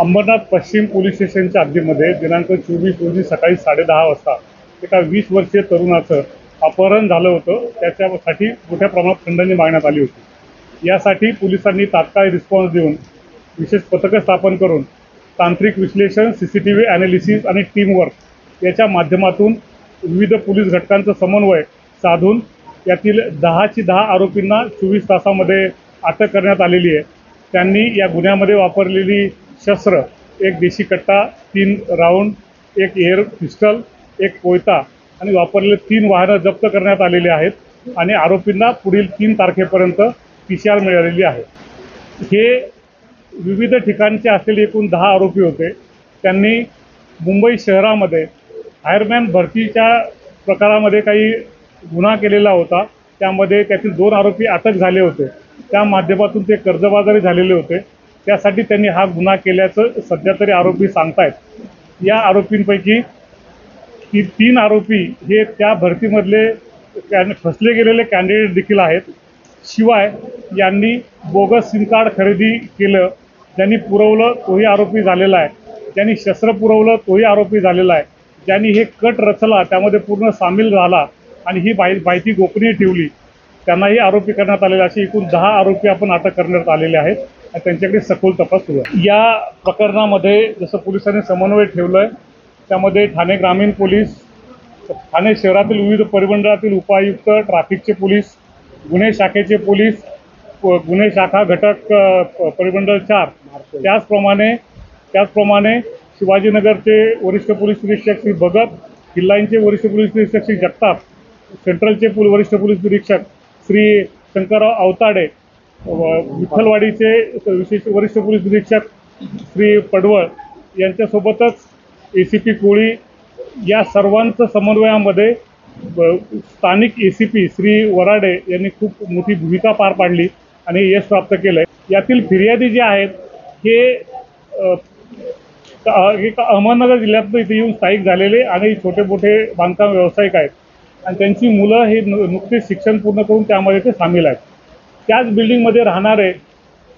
अंबरनाथ पश्चिम पोलीस स्टेशनच्या हद्दीमध्ये दिनांक 24 रोजी सकाळी 10:30 वाजता एका 20 वर्षीय तरुणाचं अपहरण झालं होतं. त्याच्यासाठी मोठ्या प्रमाणात खंडणी मागण्यात आली होती. यासाठी पोलिसांनी तात्काळ रिस्पॉन्स देऊन विशेष पथकं स्थापन करून तांत्रिक विश्लेषण, CCTV ॲनालिसिस आणि टीमवर्क याच्या माध्यमातून विविध पोलीस घटकांचा समन्वय साधून यातील 10 आरोपींना 24 तासामध्ये अटक करण्यात आलेली आहे. त्यांनी या गुन्ह्यामध्ये वापरलेली शस्त्र, एक देशी कट्टा, 3 राऊंड, एक एअर पिस्टल, एक कोयता आणि वापरलेले 3 वाहनं जप्त करण्यात आलेली आहेत आणि आरोपींना पुढील 3 तारखेपर्यंत PCR मिळालेली आहे. हे विविध ठिकाणचे असलेले एकूण 10 आरोपी होते. त्यांनी मुंबई शहरामध्ये फायरमॅन भरतीच्या प्रकारामध्ये काही गुन्हा केलेला होता. त्यामध्ये त्यातील 2 आरोपी अटक झाले होते. त्या माध्यमातून ते कर्जबाजारी झालेले होते. त्यासाठी त्यांनी हा गुन्हा केल्याचं सध्या तरी आरोपी सांगतायत. या आरोपींपैकी 3 आरोपी हे त्या भरतीमधले फसले गेलेले कॅन्डिडेट देखील आहेत. शिवाय यांनी बोगस सिम कार्ड खरेदी केलं, ज्यांनी पुरवलं तोही आरोपी झालेला आहे. ज्यांनी शस्त्र पुरवलं तोही आरोपी झालेला आहे. ज्यांनी हे कट रचला त्यामध्ये पूर्ण सामील झाला आणि ही माहिती गोपनीय ठेवली त्यांनाही आरोपी करण्यात आलेले. असे एकूण 10 आरोपी आपण अटक करण्यात आलेले आहेत आणि त्यांच्याकडे सखोल तपास सुरू आहे. या प्रकरणामध्ये जसं पोलिसांनी समन्वय ठेवलं आहे त्यामध्ये ठाणे ग्रामीण पोलीस, ठाणे शहरातील विविध परिमंडळातील उपायुक्त, ट्रॅफिकचे पोलीस, गुन्हे शाखेचे पोलीस, गुन्हे शाखा घटक परिमंडळ 4, त्याचप्रमाणे शिवाजीनगरचे वरिष्ठ पोलीस निरीक्षक श्री भगत, किल्लाईंचे वरिष्ठ पोलीस निरीक्षक श्री जगताप, सेंट्रलचे वरिष्ठ पोलीस निरीक्षक श्री शंकरराव अवताडे, विठ्ठलवाडीचे विशेष वरिष्ठ पोलीस निरीक्षक श्री पडवळ यांच्यासोबतच ACP कोळी या सर्वांचं समन्वयामध्ये स्थानिक ACP श्री वराडे यांनी खूप मोठी भूमिका पार पाडली आणि यश प्राप्त केलं आहे. यातील फिर्यादी जे आहेत हे एक अहमदनगर जिल्ह्यातून इथे येऊन स्थायिक झालेले आणि छोटे मोठे बांधकाम व्यावसायिक आहेत आणि त्यांची मुलं हे नुकतेच शिक्षण पूर्ण करून त्यामध्ये ते सामील आहेत. त्याच बिल्डिंगमध्ये राहणारे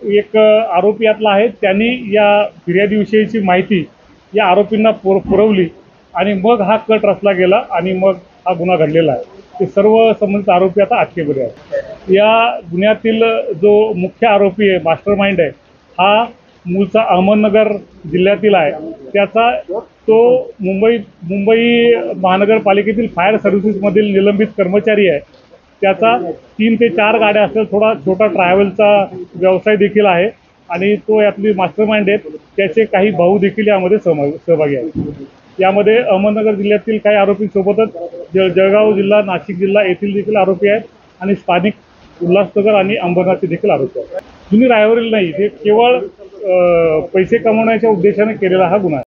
एक आरोपी यातला आहे. त्यांनी या फिर्यादीविषयीची माहिती या आरोपींना पुरवली आणि मग हा कट रचला गेला आणि मग हा गुन्हा घडलेला आहे. ते सर्व संबंधित आरोपी आता अटकेमध्ये आहेत. या गुन्ह्यातील जो मुख्य आरोपी आहे, मास्टरमाइंड आहे, हा मूळचा अहमदनगर जिल्ह्यातील आहे. त्याचा तो मुंबई महानगरपालिकेतील फायर सर्व्हिसेसमधील निलंबित कर्मचारी आहे. त्याचा 3 ते 4 गाड्या असलेला थोडा छोटा ट्रॅव्हलचा व्यवसाय देखील आहे आणि तो यातली मास्टरमाइंड आहेत. त्याचे काही भाऊ देखील यामध्ये सहभागी आहेत. यामध्ये अहमदनगर जिल्ह्यातील काही आरोपींसोबतच जळगाव जिल्हा, नाशिक जिल्हा येथील देखील आरोपी आहेत आणि स्थानिक उल्हासनगर आणि अंबरनाथचे देखील आरोपी आहेत. जुनी रायवरील नाही, हे केवळ पैसे कमवण्याच्या उद्देशाने केलेला हा गुन्हा आहे.